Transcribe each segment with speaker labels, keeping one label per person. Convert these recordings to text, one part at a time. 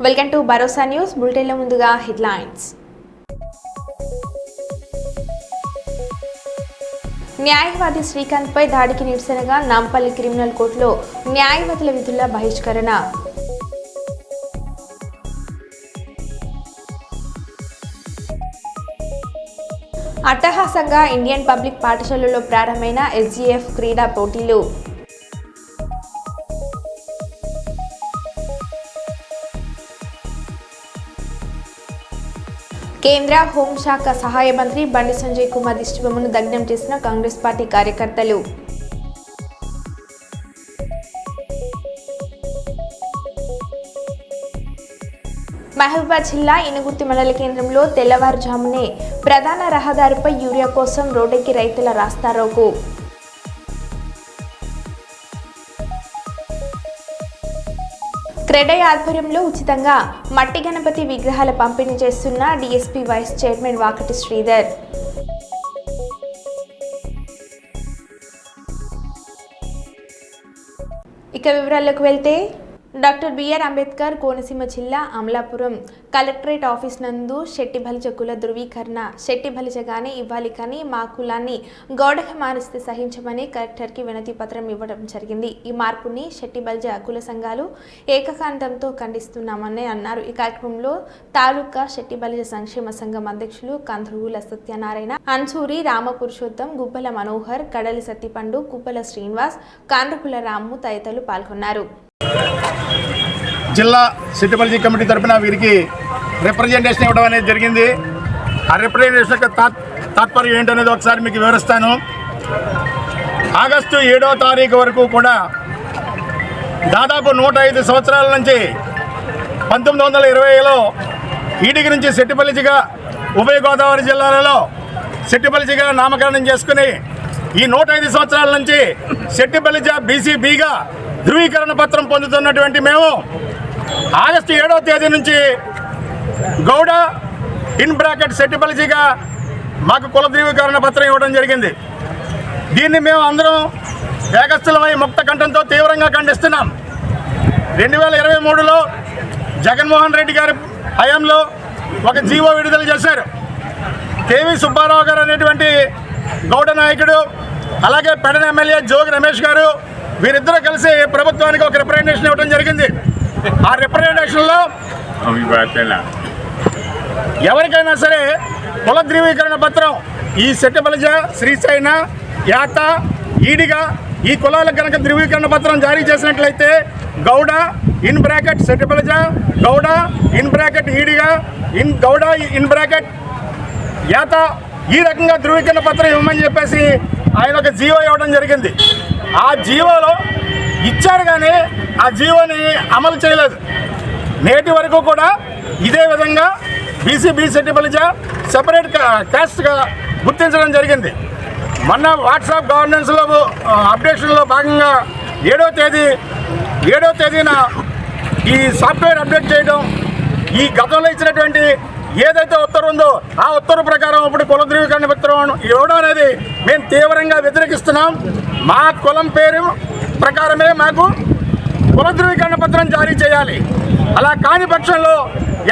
Speaker 1: Welcome to Bharosa news బులెటిన్లో ముందుగా headlines. న్యాయవాది శ్రీకాంత్పై దాడికి నిరసనగా నాంపల్లి క్రిమినల్ కోర్టులో న్యాయవాదుల విధుల బహిష్కరణ. అట్టహాసంగా ఇండియన్ పబ్లిక్ పాఠశాలలో ప్రారంభమైన SGF క్రీడా పోటీలు. కేంద్ర హోంశాఖ సహాయ మంత్రి బండి సంజయ్ కుమార్ దిష్టిబొమ్మను దగ్ధం చేసిన కాంగ్రెస్ పార్టీ కార్యకర్తలు. మహబూబాబాద్ జిల్లా ఇనుగుర్తి మండల కేంద్రంలో తెల్లవారుజామునే ప్రధాన రహదారిపై యూరియా కోసం రోడ్డెక్కి రైతుల రాస్తారోకో. క్రెడై ఆధ్వర్యంలో ఉచితంగా మట్టి గణపతి విగ్రహాల పంపిణీ చేస్తున్న DSP vice chairman Vakati Sridhar. ఇక వివరాల్లోకి వెళ్తే డాక్టర్ BR అంబేద్కర్ కోనసీమ జిల్లా అమలాపురం కలెక్టరేట్ ఆఫీస్ నందు శెట్టి బలిజ కుల ధృవీకరణ శెట్టి బలిజగానే ఇవ్వాలి కానీ మా కులాన్ని గౌడగా మారిస్తే సహించమని కలెక్టర్కి వినతి పత్రం ఇవ్వడం జరిగింది. ఈ మార్పుని శెట్టి బలిజ కుల సంఘాలు ఏకకాంతంతో ఖండిస్తున్నామని అన్నారు. ఈ కార్యక్రమంలో తాలూకా శెట్టి బలిజ సంక్షేమ సంఘం అధ్యక్షులు కందుల సత్యనారాయణ, అన్సూరి రామపురుషోత్తం, గుబ్బల మనోహర్, కడలి సత్తిపండు, కుప్పల శ్రీనివాస్, కాండ్రకుల రాము తదితరులు పాల్గొన్నారు.
Speaker 2: జిల్లా శెట్టి బలిజ కమిటీ తరఫున వీరికి రిప్రజెంటేషన్ ఇవ్వడం అనేది జరిగింది. ఆ రిప్రజెంటేషన్ యొక్క తాత్పర్యం ఏంటనేది ఒకసారి మీకు వివరిస్తాను. ఆగస్టు 7వ తారీఖు వరకు కూడా దాదాపు 105 సంవత్సరాల నుంచి 1920లో ఈడిగి నుంచి శెట్టి బలిజగా ఉభయ గోదావరి జిల్లాలలో శెట్టి బలిజగా నామకరణం చేసుకుని ఈ 105 సంవత్సరాల నుంచి శెట్టి బలిజ BCBగా ధృవీకరణ పత్రం పొందుతున్నటువంటి మేము ఆగస్టు 7వ తేదీ నుంచి గౌడ (ఇన్ బ్రాకెట్) శెట్టి బలిజగా మాకు కుల ధృవీకరణ పత్రం ఇవ్వడం జరిగింది. దీన్ని మేము అందరం ఏకస్థలమై ముక్త కంఠంతో తీవ్రంగా ఖండిస్తున్నాం. 2023లో జగన్మోహన్ రెడ్డి గారి హయాంలో ఒక జీవో విడుదల చేశారు. KV సుబ్బారావు గారు అనేటువంటి గౌడ నాయకుడు, అలాగే పెడన ఎమ్మెల్యే జోగి రమేష్ గారు, వీరిద్దరూ కలిసి ప్రభుత్వానికి ఒక రిప్రజెంటేషన్ ఇవ్వడం జరిగింది. ఆ రిప్రజెంటేషన్లో ఎవరికైనా సరే కుల ధృవీకరణ పత్రం ఈ శెట్టి బలిజ, శ్రీశైన, యాత, ఈడిగా ఈ కులాలకు కనుక ధృవీకరణ పత్రం జారీ చేసినట్లయితే Gowda (in bracket) Setti Balija, Gowda (in bracket) Ediga, Gowda (in bracket) Yata ఈ రకంగా ధృవీకరణ పత్రం ఇవ్వమని చెప్పేసి ఆయన ఒక జీవో ఇవ్వడం జరిగింది. ఆ జీవోలో ఇచ్చారు కానీ ఆ జీవోని అమలు చేయలేదు. నేటి వరకు కూడా ఇదే విధంగా BCB శెట్టి బలిజ సెపరేట్ క్యాస్ట్గా గుర్తించడం జరిగింది. మొన్న వాట్సాప్ గవర్నెన్స్లో అప్డేషన్లో భాగంగా 7వ తేదీన ఈ సాఫ్ట్వేర్ అప్డేట్ చేయడం, ఈ గతంలో ఇచ్చినటువంటి ఏదైతే ఉత్తర్వు ఉందో ఆ ఉత్తర్వు ప్రకారం ఇప్పుడు కుల ధృవీకరణ పత్రం ఇవ్వడం అనేది మేము తీవ్రంగా వ్యతిరేకిస్తున్నాం. మా కులం పేరు ప్రకారమే మాకు కుల ధృవీకరణ పత్రం జారీ చేయాలి. అలా కాని పక్షంలో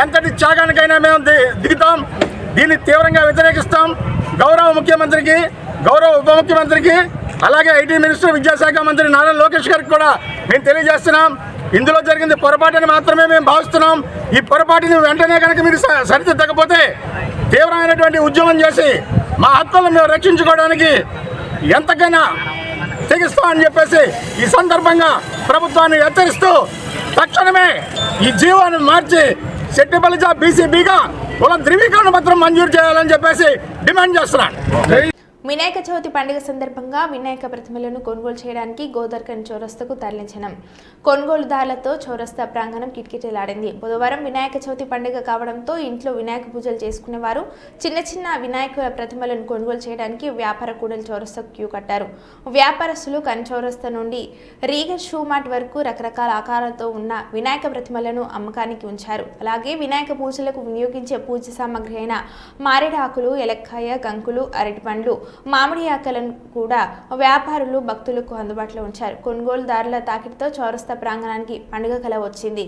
Speaker 2: ఎంతటి త్యాగానికైనా మేము దిగుతాం. దీన్ని తీవ్రంగా వ్యతిరేకిస్తాం. గౌరవ ముఖ్యమంత్రికి, గౌరవ ఉప ముఖ్యమంత్రికి, అలాగే IT మినిస్టర్, విద్యాశాఖ మంత్రి నారా లోకేష్ గారికి కూడా మేము తెలియజేస్తున్నాం. ఇందులో జరిగింది పొరపాటుని మాత్రమే మేము భావిస్తున్నాం. ఈ పొరపాటుని వెంటనే కనుక మీరు సరిదిద్దకపోతే తీవ్రమైనటువంటి ఉద్యమం చేసి మా హక్కులను మేము రక్షించుకోవడానికి ఎంతకైనా తెగిస్తామని చెప్పేసి ఈ సందర్భంగా ప్రభుత్వాన్ని హెచ్చరిస్తూ తక్షణమే ఈ జీవోను మార్చి శెట్టి బలిజ BCBగా కుల ధృవీకరణ పత్రం మంజూరు చేయాలని చెప్పేసి డిమాండ్ చేస్తున్నాను.
Speaker 1: వినాయక చవితి పండుగ సందర్భంగా వినాయక ప్రతిమలను కొనుగోలు చేయడానికి గోదర్కన్ చౌరస్తాకు తరలించడం కొనుగోలుదారులతో చౌరస్తా ప్రాంగణం కిటకిటలాడింది. బుధవారం వినాయక చవితి పండుగ కావడంతో ఇంట్లో వినాయక పూజలు చేసుకునేవారు చిన్న వినాయకుల ప్రతిమలను కొనుగోలు చేయడానికి వ్యాపార కూడలి చౌరస్తాకు క్యూ కట్టారు. వ్యాపారస్తులు కన్ చౌరస్తా నుండి రీగల్ షూ మార్ట్ వరకు రకరకాల ఆకారాలతో ఉన్న వినాయక ప్రతిమలను అమ్మకానికి ఉంచారు. అలాగే వినాయక పూజలకు వినియోగించే పూజ సామాగ్రి అయిన మారేడాకులు, ఎలక్కాయ, కంకులు, అరటిపండ్లు, మామిడి ఆకలను కూడా వ్యాపారులు భక్తులకు అందుబాటులో ఉంచారు. కొనుగోలుదారుల తాకిడితో చౌరస్తా ప్రాంగణానికి పండుగ కళ వచ్చింది.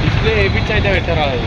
Speaker 3: డిస్ప్లే వేయించి అయితే పెట్టరాదు.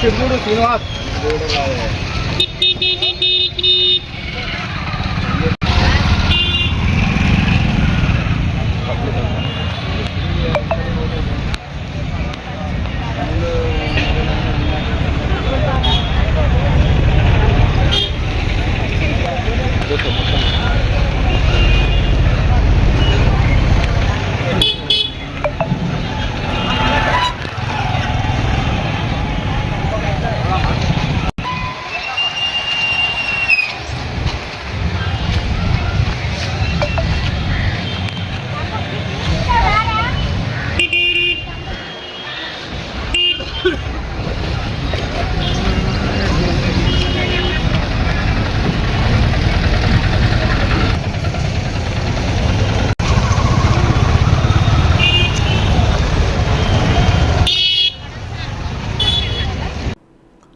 Speaker 4: చెప్పుడు శ్రీనివాస్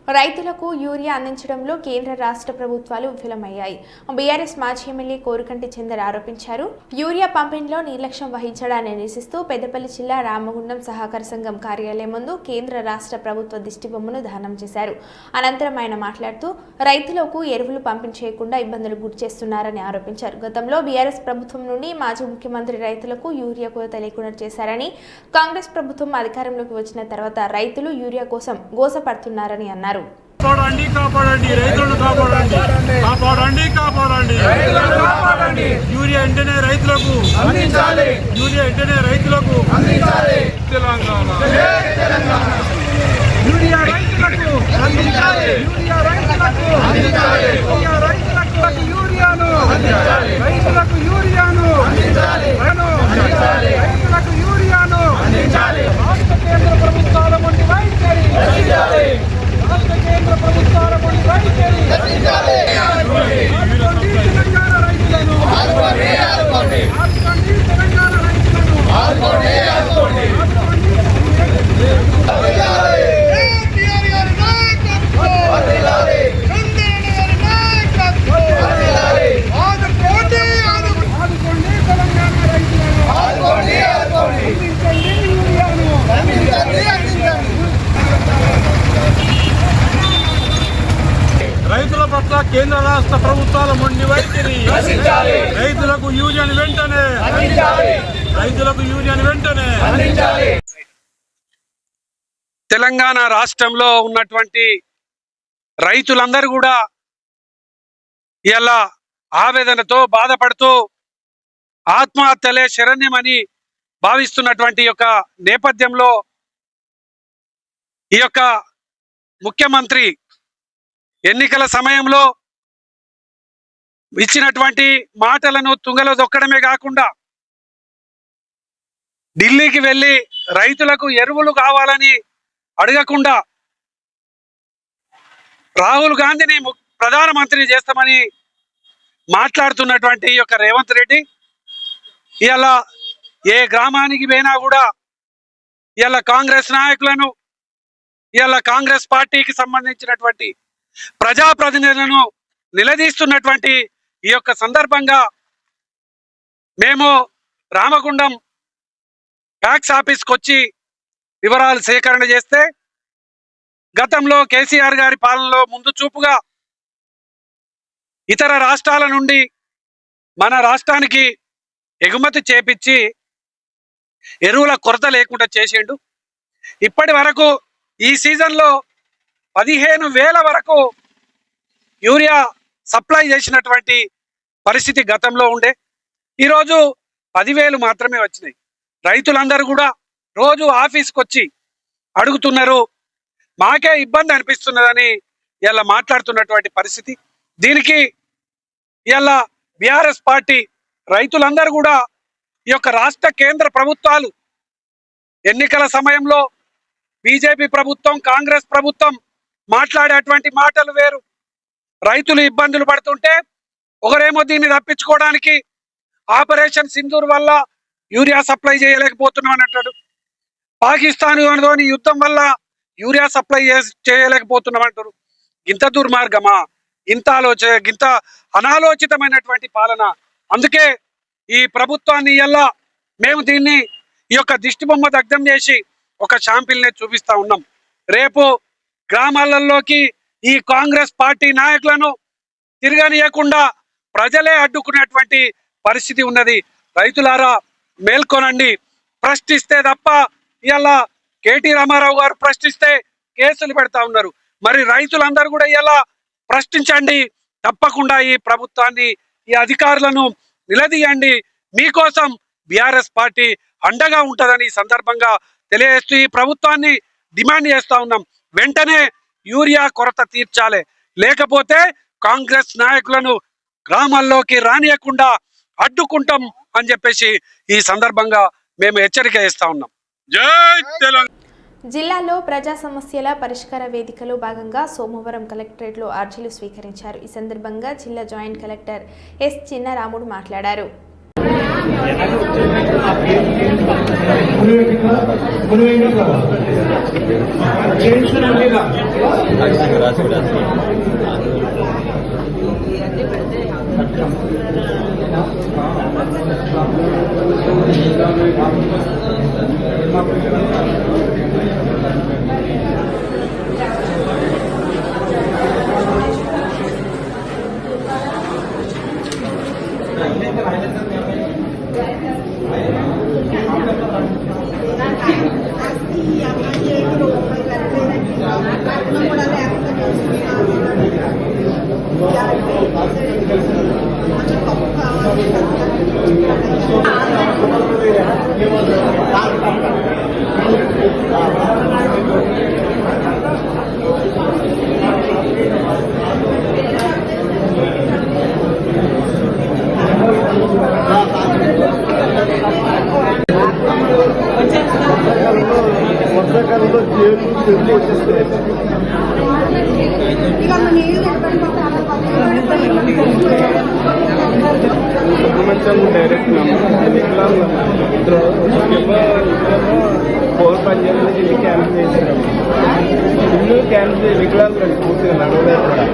Speaker 1: రైతులకు యూరియా అందించడంలో కేంద్ర రాష్ట్ర ప్రభుత్వాలు విఫలమయ్యాయి. బీఆర్ఎస్ మాజీ ఎమ్మెల్యే కోరుకంటి చందర్ ఆరోపించారు. యూరియా పంపిణీలో నిర్లక్ష్యం వహించడాన్ని నిరసిస్తూ పెద్దపల్లి జిల్లా రామగుండం సహకార సంఘం కార్యాలయం ముందు కేంద్ర రాష్ట్ర ప్రభుత్వ దిష్టిబొమ్మను దహనం చేశారు. అనంతరం ఆయన మాట్లాడుతూ రైతులకు ఎరువులు పంపిణీ చేయకుండా ఇబ్బందులు గురిచేస్తున్నారని ఆరోపించారు. గతంలో బీఆర్ఎస్ ప్రభుత్వం నుండి మాజీ ముఖ్యమంత్రి రైతులకు యూరియా కొరత లేకుండా చేశారని, కాంగ్రెస్ ప్రభుత్వం అధికారంలోకి వచ్చిన తర్వాత రైతులు యూరియా కోసం గోసపడుతున్నారని అన్నారు.
Speaker 5: కాపాడండి కాపాడండి రైతులను కాపాడండి కాపాడండి కాపాడండి యూరియా వెంటనే రైతులకు అందించాలి. యూరియా వెంటనే రైతులకు అందించాలి. తెలంగాణ యూరియా రైతులకు అందించాలి. యూరియా రైతులకు అందించాలి. రైతులకు యూరియాను అందించాలి. రైతులకు యూరియాను అందించాలి. రైతులకు యూరియాను అందించాలి. రాష్ట్ర కేంద్ర ప్రభుత్వాల వంటి వైఖరి అందించాలి. రాష్ట్ర కేంద్ర ప్రభుత్వాల వంటి వైఖరి అందించాలి. తెలంగాణ రైతులను ఆదుకోండి. తెలంగాణ రైతులను ఆదుకోండి. రైతుల పట్ల కేంద్ర రాష్ట్ర ప్రభుత్వాల మొండి వైఖరి రైతులకు యూరియాను వెంటనే రైతులకు యూరియాను వెంటనే తెలంగాణ రాష్ట్రంలో ఉన్నటువంటి రైతులందరూ కూడా ఇలా ఆవేదనతో బాధపడుతూ ఆత్మహత్యలే శరణ్యమని భావిస్తున్నటువంటి యొక్క నేపథ్యంలో ఈ యొక్క ముఖ్యమంత్రి ఎన్నికల సమయంలో ఇచ్చినటువంటి మాటలను తుంగలో దొక్కడమే కాకుండా ఢిల్లీకి వెళ్ళి రైతులకు ఎరువులు కావాలని అడగకుండా రాహుల్ గాంధీని ప్రధానమంత్రిని చేస్తామని మాట్లాడుతున్నటువంటి ఈ యొక్క రేవంత్ రెడ్డి
Speaker 3: ఇలా ఏ గ్రామానికి పోయినా కూడా ఇలా కాంగ్రెస్ నాయకులను ఇలా కాంగ్రెస్ పార్టీకి సంబంధించినటువంటి ప్రజాప్రతినిధులను నిలదీస్తున్నటువంటి ఈ యొక్క సందర్భంగా మేము రామగుండం ట్యాక్స్ ఆఫీస్కి వచ్చి వివరాలు సేకరణ చేస్తే గతంలో కేసీఆర్ గారి పాలనలో ముందు చూపుగా ఇతర రాష్ట్రాల నుండి మన రాష్ట్రానికి ఎగుమతి చేపించి ఎరువుల కొరత లేకుండా చేసిండు. ఇప్పటి వరకు ఈ సీజన్లో 15,000 వరకు యూరియా సప్లై చేసినటువంటి పరిస్థితి గతంలో ఉండే. ఈరోజు 10,000 మాత్రమే వచ్చినాయి. రైతులందరూ కూడా రోజు ఆఫీస్కి వచ్చి అడుగుతున్నారు, మాకే ఇబ్బంది అనిపిస్తున్నదని ఇలా మాట్లాడుతున్నటువంటి పరిస్థితి. దీనికి ఇలా బీఆర్ఎస్ పార్టీ రైతులందరూ కూడా ఈ యొక్క రాష్ట్ర కేంద్ర ప్రభుత్వాలు ఎన్నికల సమయంలో బీజేపీ ప్రభుత్వం కాంగ్రెస్ ప్రభుత్వం మాట్లాడేటువంటి మాటలు వేరు. రైతులు ఇబ్బందులు పడుతుంటే ఒకరేమో దీన్ని తప్పించుకోవడానికి ఆపరేషన్ సింధూర్ వల్ల యూరియా సప్లై చేయలేకపోతున్నాం అన్నట్టు, పాకిస్తాన్ యుద్ధం వల్ల యూరియా సప్లై చేయలేకపోతున్నాం అంటారు. ఇంత దుర్మార్గమా, ఇంత అనాలోచితమైనటువంటి పాలన. అందుకే ఈ ప్రభుత్వాన్ని ఇలా మేము దీన్ని ఈ యొక్క దిష్టి బొమ్మ దగ్ధం చేసి ఒక షాంపిల్నే చూపిస్తా ఉన్నాం. రేపు గ్రామాలలోకి ఈ కాంగ్రెస్ పార్టీ నాయకులను తిరగనీయకుండా ప్రజలే అడ్డుకునేటువంటి పరిస్థితి ఉన్నది. రైతులారా మేల్కొనండి. ప్రశ్నిస్తే తప్ప ఇలా కేటీ రామారావు గారు ప్రశ్నిస్తే కేసులు పెడతా ఉన్నారు. మరి రైతులందరూ కూడా ఇలా ప్రశ్నించండి. తప్పకుండా ఈ ప్రభుత్వాన్ని ఈ అధికారులను నిలదీయండి. మీకోసం బీఆర్ఎస్ పార్టీ అండగా ఉంటుందని ఈ సందర్భంగా తెలియజేస్తూ ఈ ప్రభుత్వాన్ని డిమాండ్ చేస్తా ఉన్నాం. వెంటనే యూరియా కొరత తీర్చాలి, లేకపోతే కాంగ్రెస్ నాయకులను గ్రామాల్లోకి రానియకుండా అడ్డుకుంటాం అని చెప్పేసి ఈ సందర్భంగా మేము హెచ్చరిక చేస్తా ఉన్నాం. జై తెలంగాణ.
Speaker 1: జిల్లాలో ప్రజా సమస్యల పరిష్కార వేదికలో భాగంగా సోమవారం కలెక్టరేట్లో అర్జీలు స్వీకరించారు. ఈ సందర్భంగా జిల్లా జాయింట్ కలెక్టర్ ఎస్ చిన్నరాముడు మాట్లాడారు.
Speaker 4: డైరెక్ట్ ఫోర్ పంచాయతీ ఇల్లు క్యాన్సిల్ చేశారు. ఇల్లు క్యాన్సిల్ వికలాంగులు పూర్తిగా నడవలేదు కూడా.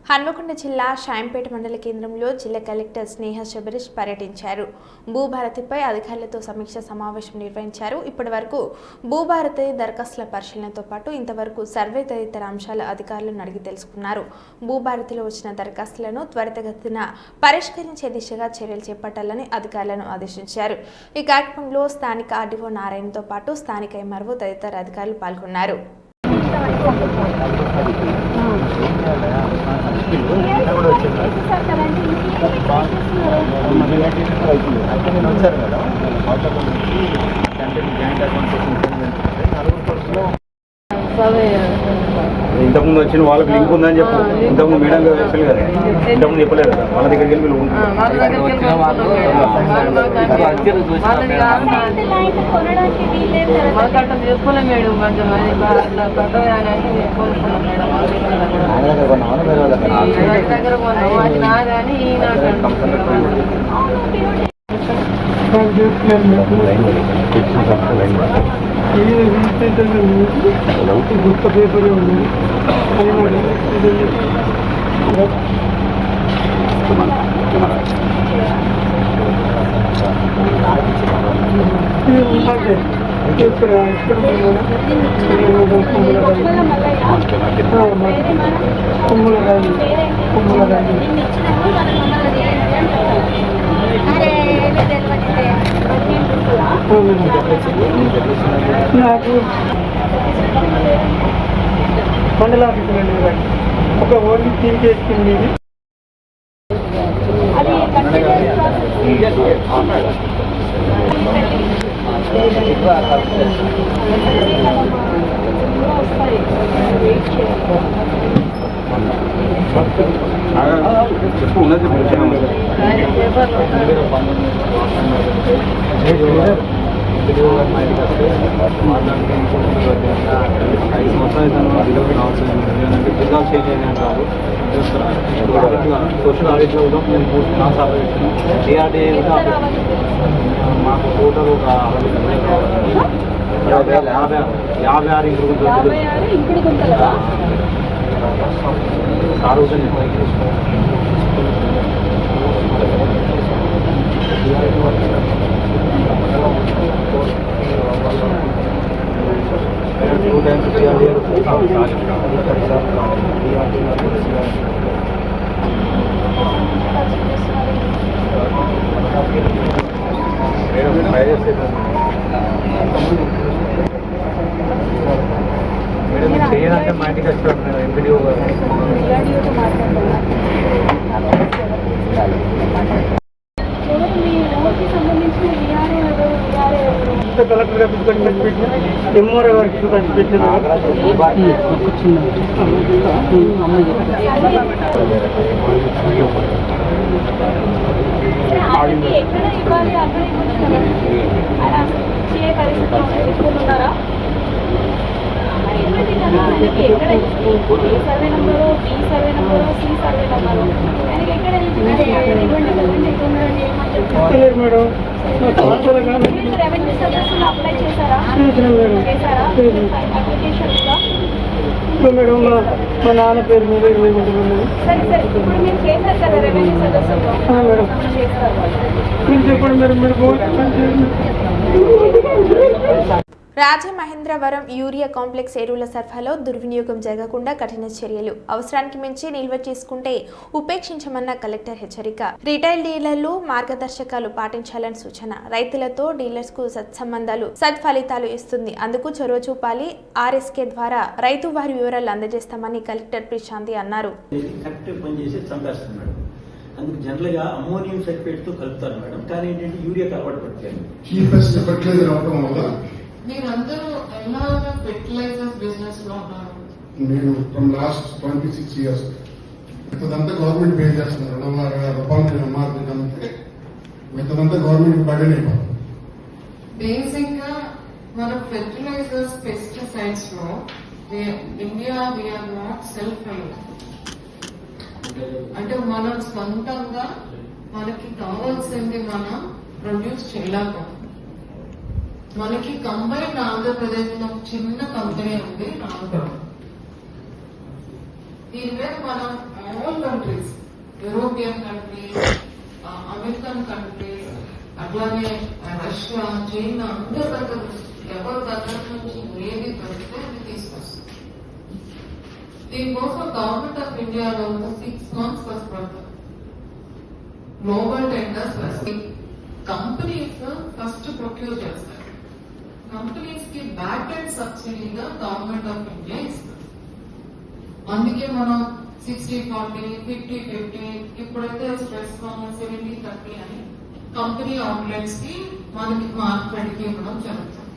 Speaker 1: హన్మకొండ జిల్లా షాంపేట మండల కేంద్రంలో జిల్లా కలెక్టర్ స్నేహ శబరీష్ పర్యటించారు. భూభారతిపై అధికారులతో సమీక్ష సమావేశం నిర్వహించారు. ఇప్పటి వరకు భూభారతి దరఖాస్తుల పరిశీలనతో పాటు ఇంతవరకు సర్వే తదితర అంశాల అధికారులను అడిగి తెలుసుకున్నారు. భూభారతిలో వచ్చిన దరఖాస్తులను త్వరితగతిన పరిష్కరించే దిశగా చర్యలు చేపట్టాలని అధికారులను ఆదేశించారు. ఈ కార్యక్రమంలో స్థానిక ఆర్డీఓ నారాయణతో పాటు స్థానిక ఎంఆర్ఓ తదితర అధికారులు పాల్గొన్నారు.
Speaker 6: ఇంతకుముందు వచ్చిన వాళ్ళకి లింక్ ఉందని చెప్పు. ఇంతకుముందు మేడం గారు చెప్పలేదు కదా, ఇంతకుముందు చెప్పలేదు కదా, వాళ్ళ దగ్గరికి వెళ్ళి వీళ్ళు
Speaker 4: గుర్త పేపర్ ఉంది. ఇక్కడ నాకు మండల ఆఫీసులో ఒక ఓన్లీ టీమ్ చేసుకుంది.
Speaker 6: చెప్పు ఉన్నది సోషల్ ఆడిట్లో కూడా మేము 3 క్లాస్ ఆపరేషన్ డిఆర్డీఏ కూడా మాకు టోటల్ ఒక 56 ఇంక్రిమెంట్ మేడం చేయాలంటే మా ఇంటికి వచ్చాడు మేడం ఎంపీడీఓ గారు.
Speaker 4: కలెక్టర్ గారికి పెట్టిన ఎంఆర్ఓ గారికి పెట్టిన
Speaker 7: ఎక్కడ ఇవ్వాలి అక్కడ ఇవ్వచ్చున్నారా ఆయనకి ఎక్కడ A survey number, B survey number, C survey number ఆయనకి ఎక్కడ
Speaker 4: మేడం.
Speaker 7: రెవెన్యూ సర్వీసులు అప్లై చేశారా? అప్లికేషన్
Speaker 4: మేడం మా నాన్న పేరు మీద 20 గుంటలు ఉన్నది.
Speaker 7: సరే సరే ఇప్పుడు మీరు చేశారు కదా రెవెన్యూ సదస్సులో
Speaker 4: మేడం మీరు చెప్పండి మీరు
Speaker 1: రాజమహేంద్రవరం యూరియా కాంప్లెక్స్ ఎరువుల సరఫరాలో దుర్వినియోగం జరగకుండా కఠిన చర్యలు, అవసరానికి మించి నిల్వ చేసుకుంటే ఉపేక్షించమన్న కలెక్టర్ హెచ్చరిక. రిటైల్ డీలర్లు మార్గదర్శకాలు పాటించాలని సూచన. రైతులతో డీలర్స్ కు సత్సంబంధాలు సత్ఫలితాలు ఇస్తుంది, అందుకు చొరవ చూపాలి. ఆర్ఎస్కే ద్వారా రైతు వారి వివరాలు అందజేస్తామని కలెక్టర్ ప్రశాంతి అన్నారు.
Speaker 8: అందుకు జనరల్ గా అమ్మోనియం సల్ఫేట్ తో కలుపుతారు మేడం, కానీ ఏంటంటే యూరియాకి అలవాటు పడుతుంది.
Speaker 9: మీరందరూ ఎలాగా ఫెర్టిలైజర్స్ బిజినెస్ లో ఉన్నారు?
Speaker 10: నేను ఫ్రమ్ లాస్ట్ 26 years మిగతాదంతా గవర్నమెంట్ పే చేస్తున్నారు. 2,50,000 రూపాయలు ఎంఆర్పీ కంటే మిగతాదంతా గవర్నమెంట్ బర్డెన్ అయిపోతుంది.
Speaker 9: బేసిక్ గా మన ఫెర్టిలైజర్స్ పెస్టిసైడ్స్ లో India we are not self made. అంటే మనం సొంతంగా మనకి కావాల్సింది మనం ప్రొడ్యూస్ చేయలేకపోతాం. మనకి కంబైన్ ఆంధ్రప్రదేశ్ లో చిన్న కంపెనీ ఉంది రామపురం. దీని మీద మనం all countries, European countries, American countries, అట్లానే రష్యా, చైనా అందరి దగ్గర ఎవరి దగ్గర నుంచి ఏది దొరికితే అది తీసుకొస్తుంది. దీనికోసం గవర్నమెంట్ ఆఫ్ ఇండియాలో 6 months కష్టపడతారు. గ్లోబల్ టెండర్స్ వస్తాయి. కంపెనీస్ ఫస్ట్ ప్రొక్యూర్ చేస్తారు. కంపెనీస్ కి బ్యాక్ అండ్ సబ్సిడీగా గవర్నమెంట్ ఆఫ్ ఇండియా ఇస్తుంది. అందుకే మనం 60-40, 50-50, ఇప్పుడైతే స్ట్రెస్ 70-30 అని కంపెనీ అవుట్లెట్స్ కి మనకి మార్కెట్కి ఇవ్వడం జరుగుతుంది.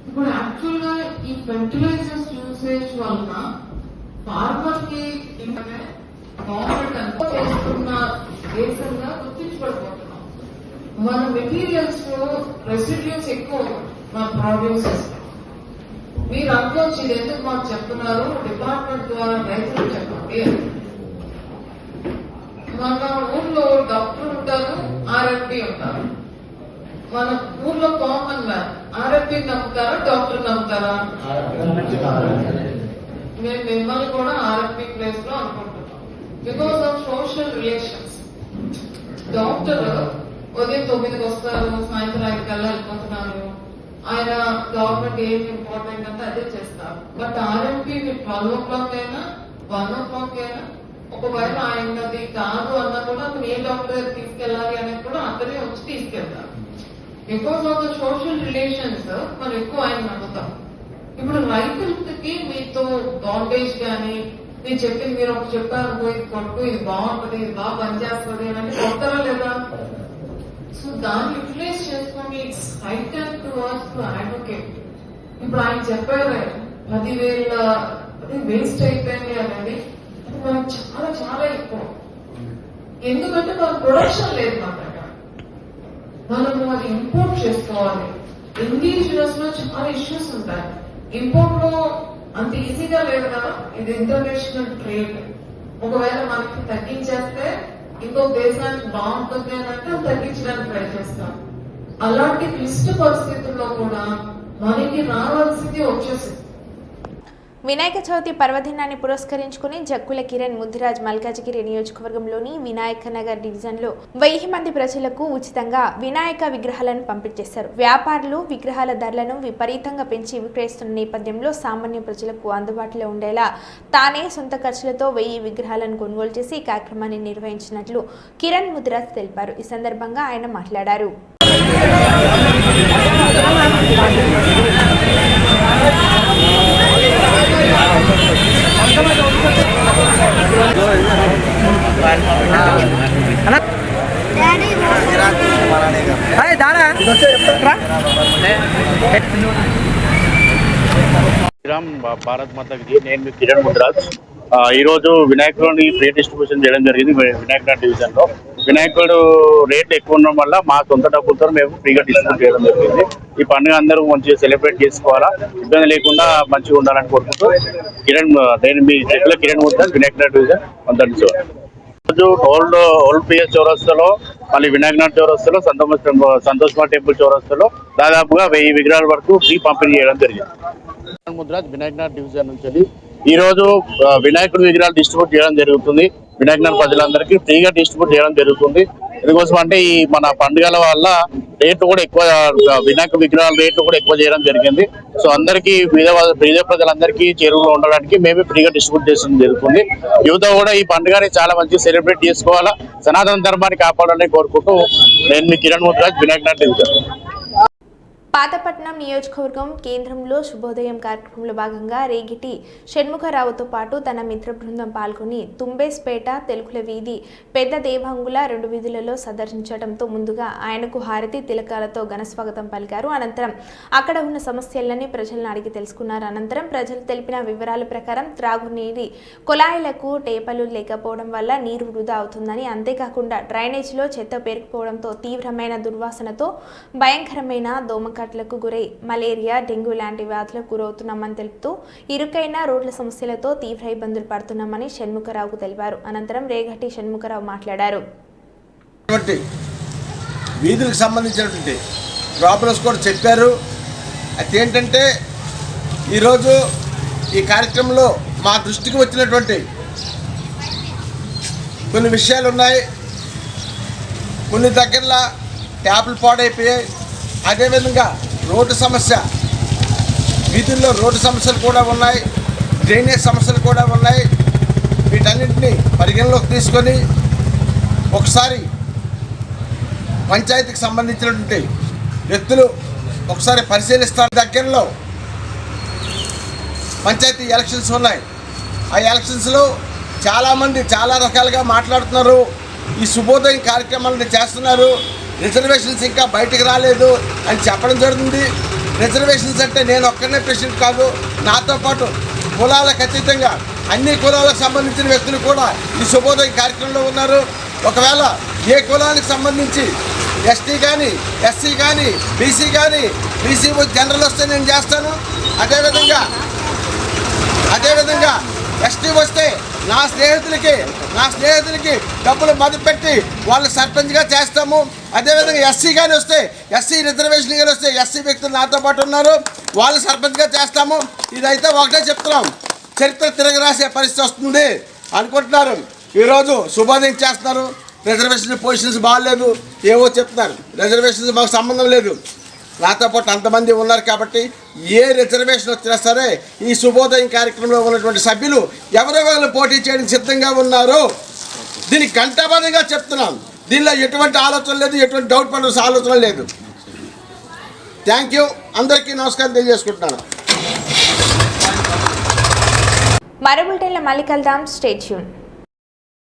Speaker 9: ఇప్పుడు యాక్చువల్ గా ఈ ఫెర్టిలైజర్స్ యూసేజ్ వలన ఫార్మర్ కి గవర్నమెంట్ అంతా చేస్తున్న దేశంగా గుర్తించబడిపోతున్నాం. మన మెటీరియల్స్ లో రెసిడ్యూస్ ఎక్కువ మన ప్రొడ్యూసెస్. మీరు అనుకోవచ్చు ఇది ఎందుకు మాకు చెప్తున్నారు, డిపార్ట్మెంట్ ద్వారా రైతులు చెప్పండి. మన ఊర్లో డాక్టర్ ఉంటారు, ఆర్ఎంపీ ఉంటారు. మన ఊర్లో కామన్ మ్యాన్ ఆర్ఎంపీ నమ్ముతారా, డాక్టర్ నమ్ముతారా? మేము మిమ్మల్ని కూడా ఆర్ఎంపీ ప్లేస్ లో అనుకుంటున్నాం. Because of social relations. Doctor ఉదయం 9కి వస్తారు, సాయంత్రం 5 కల్లా వెళ్ళిపోతున్నారు. ఆయన గవర్నమెంట్ ఏం ఇంపార్టెంట్ అంటే అదే చేస్తారు. బట్ ఆర్ఎంపీ 12 o'clock అయినా 1 o'clock అయినా ఒకవేళ ఆయనది కాదు అన్నా కూడా అతను ఏ డాక్టర్ దగ్గర తీసుకెళ్ళాలి అనేది కూడా అతనే వచ్చి తీసుకెళ్తారు. Because of the social relations మనం ఎక్కువ ఆయన నమ్ముతాం. ఇప్పుడు రైతులకి మీతో బాండేజ్ కానీ మీరు చెప్పింది మీరు ఒక చెప్పారు, ఇది కొట్టు, ఇది బాగుంటుంది, ఇది బాగా పనిచేస్తుంది అని కొడతారా లేదా? సో దాన్ని యూటిలైజ్ చేసుకొని it's high time to work to advocate. ఇప్పుడు ఆయన చెప్పారు 10,000 వేస్ట్ అయిపోయింది అనేది, అది మనకు చాలా చాలా ఎక్కువ. ఎందుకంటే మన ప్రొడక్షన్ లేదు మన దగ్గర, మనము అది ఇంపోర్ట్ చేసుకోవాలి. ఇండివిజువల్స్ లో చాలా ఇష్యూస్ ఉంటాయి. ఇంపోర్ట్ లో అంత ఈజీగా లేదు కదా, ఇది ఇంటర్నేషనల్ ట్రేడ్. ఒకవేళ మనకి తగ్గించేస్తే ఇంకో దేశానికి బాగుంటుంది అని అంటే తగ్గించడానికి ట్రై చేస్తాం. అలాంటి క్లిష్ట పరిస్థితుల్లో కూడా మనకి రావాల్సింది వచ్చేసింది.
Speaker 1: వినాయక చవితి పర్వదినాన్ని పురస్కరించుకుని జక్కుల కిరణ్ ముద్దిరాజ్ మల్కాజిగిరి నియోజకవర్గంలోని వినాయక నగర్ డివిజన్లో 1000 మంది ప్రజలకు ఉచితంగా వినాయక విగ్రహాలను పంపిణీ చేశారు. వ్యాపారులు విగ్రహాల ధరలను విపరీతంగా పెంచి విక్రయిస్తున్న నేపథ్యంలో సామాన్య ప్రజలకు అందుబాటులో ఉండేలా తానే సొంత ఖర్చులతో 1000 విగ్రహాలను కొనుగోలు చేసి ఈ కార్యక్రమాన్ని నిర్వహించినట్లు కిరణ్ ముద్దిరాజ్ తెలిపారు. ఈ సందర్భంగా ఆయన మాట్లాడారు.
Speaker 6: భారత్ మాతకి నేను మీ కిరణ్ ముద్రాజ్. ఈరోజు వినాయకుడిని ఫ్రీ డిస్ట్రిబ్యూషన్ చేయడం జరిగింది. వినాయక డివిజన్ లో వినాయకుడు రేట్లు ఎక్కువ ఉండడం వల్ల మా సొంత డబ్బులతో మేము ఫ్రీగా డిస్ట్రిబ్యూట్ చేయడం జరిగింది. ఈ పండుగ అందరూ మంచిగా సెలబ్రేట్ చేసుకోవాలా, ఇబ్బంది లేకుండా మంచిగా ఉండాలని కోరుకుంటూ నేను మీ చెక్కుల కిరణ్ ముద్రాజ్ వినాయక డివిజన్ అంతరించేవారు. రోజు ఓల్డ్ పిఎస్ చౌరస్తాలో, మళ్ళీ వినాయకనాథ్ చౌరస్తాలో, సంతోష్ టెంపుల్ చౌరస్తాలో దాదాపుగా 1000 విగ్రహాల వరకు ఫ్రీ పంపిణీ చేయడం జరిగింది. ముద్రాజ్ వినాయకనాథ్ డివిజన్ నుంచి ఈ రోజు వినాయకుడి విగ్రహాలు డిస్ట్రిబ్యూట్ చేయడం జరుగుతుంది. వినాయకనాథ్ ప్రజలందరికీ ఫ్రీగా డిస్ట్రిబ్యూట్ చేయడం జరుగుతుంది. ఎందుకోసం అంటే ఈ మన పండుగల వల్ల రేట్లు కూడా ఎక్కువ, వినాయక విగ్రహాల రేట్లు కూడా ఎక్కువ చేయడం జరిగింది. సో అందరికీ పేద ప్రజలందరికీ చేరువలో ఉండడానికి మేమే ఫ్రీగా డిస్ట్రిబ్యూట్ చేయడం జరుగుతుంది. యువత కూడా ఈ పండుగని చాలా మంచిగా సెలబ్రేట్ చేసుకోవాలా, సనాతన ధర్మాన్ని కాపాడాలని కోరుకుంటూ నేను మీ కిరణ్ ముద్రాజ్ వినాయకనాథ్ డివిజన్.
Speaker 1: పాతపట్నం నియోజకవర్గం కేంద్రంలో శుభోదయం కార్యక్రమంలో భాగంగా రేగిటి షణ్ముఖరావుతో పాటు తన మిత్ర బృందం పాల్గొని తుంబేస్పేట, తెలుగుల వీధి, పెద్ద దేవంగుల 2 వీధులలో సందర్శించడంతో ముందుగా ఆయనకు హారతి తిలకాలతో ఘనస్వాగతం పలికారు. అనంతరం అక్కడ ఉన్న సమస్యలని ప్రజలను అడిగి తెలుసుకున్నారు. అనంతరం ప్రజలు తెలిపిన వివరాల ప్రకారం త్రాగునీటి కుళాయిలకు టేపలు లేకపోవడం వల్ల నీరు వృధా అవుతుందని, అంతేకాకుండా డ్రైనేజీలో చెత్త పేరుకుపోవడంతో తీవ్రమైన దుర్వాసనతో భయంకరమైన దోమక లకు గురై మలేరియా, డెంగ్యూ లాంటి వ్యాధులకు గురవుతున్నామని తెలుపుతూ ఇరుకైన రోడ్ల సమస్యలతో తీవ్ర ఇబ్బందులు పడుతున్నామని షణ్ముఖరావుకు తెలిపారు. అనంతరం రేగటి షణ్ముఖరావు మాట్లాడారు.
Speaker 11: వీధులకు సంబంధించినటువంటి ప్రాబ్లమ్స్ కూడా చెప్పారు. అదేంటంటే ఈరోజు ఈ కార్యక్రమంలో మా దృష్టికి వచ్చినటువంటి కొన్ని విషయాలు ఉన్నాయి. కొన్ని దగ్గరలో ట్యాపులు పాడైపోయాయి. అదేవిధంగా రోడ్డు సమస్య, వీధుల్లో రోడ్డు సమస్యలు కూడా ఉన్నాయి, డ్రైనేజ్ సమస్యలు కూడా ఉన్నాయి. వీటన్నింటినీ పరిగణలోకి తీసుకొని ఒకసారి పంచాయతీకి సంబంధించినటువంటి వ్యక్తులు ఒకసారి పరిశీలిస్తారు. దగ్గరలో పంచాయతీ ఎలక్షన్స్ ఉన్నాయి. ఆ ఎలక్షన్స్లో చాలామంది చాలా రకాలుగా మాట్లాడుతున్నారు. ఈ శుభోదయం కార్యక్రమాలను చేస్తున్నారు. రిజర్వేషన్స్ ఇంకా బయటికి రాలేదు అని చెప్పడం జరుగుతుంది. రిజర్వేషన్స్ అంటే నేను ఒక్కనే ప్రెసిడెంట్ కాదు, నాతో పాటు కులాలకు అతీతంగా అన్ని కులాలకు సంబంధించిన వ్యక్తులు కూడా ఈ శుభోదయం కార్యక్రమంలో ఉన్నారు. ఒకవేళ ఏ కులానికి సంబంధించి ఎస్టీ కానీ, ఎస్సీ కానీ, బీసీ కానీ, బీసీ జనరల్ వస్తే నేను చేస్తాను. అదేవిధంగా ఎస్టీ వస్తే నా స్నేహితులకి డబ్బులు మదుపు పెట్టి వాళ్ళు సర్పంచ్గా చేస్తాము. అదేవిధంగా ఎస్సీ కానీ వస్తే, ఎస్సీ రిజర్వేషన్ కానీ వస్తే ఎస్సీ వ్యక్తులు నాతో పాటు ఉన్నారు, వాళ్ళు సర్పంచ్గా చేస్తాము. ఇదైతే ఒకటే చెప్తున్నాం, చరిత్ర తిరగరాసే పరిస్థితి వస్తుంది అనుకుంటున్నారు. ఈరోజు శుభోదయం చేస్తున్నారు. రిజర్వేషన్ పొజిషన్స్ బాగాలేదు ఏవో చెప్తున్నారు. రిజర్వేషన్స్ మాకు సంబంధం లేదు. నాతో పాటు అంతమంది ఉన్నారు కాబట్టి ఏ రిజర్వేషన్ వచ్చినా సరే ఈ శుభోదయం కార్యక్రమంలో ఉన్నటువంటి సభ్యులు ఎవరెవరు పోటీ చేయడానికి సిద్ధంగా ఉన్నారు. దీనికి కంటబద్ధంగా చెప్తున్నాం. దీనిలో ఎటువంటి ఆలోచన లేదు, ఎటువంటి డౌట్ పడాల్సిన ఆలోచన లేదు. Thank you. అందరికీ నమస్కారం తెలియజేసుకుంటున్నాను.
Speaker 1: మరో బులెటిన్లో మళ్ళీ కలుద్దాం. Stay tune.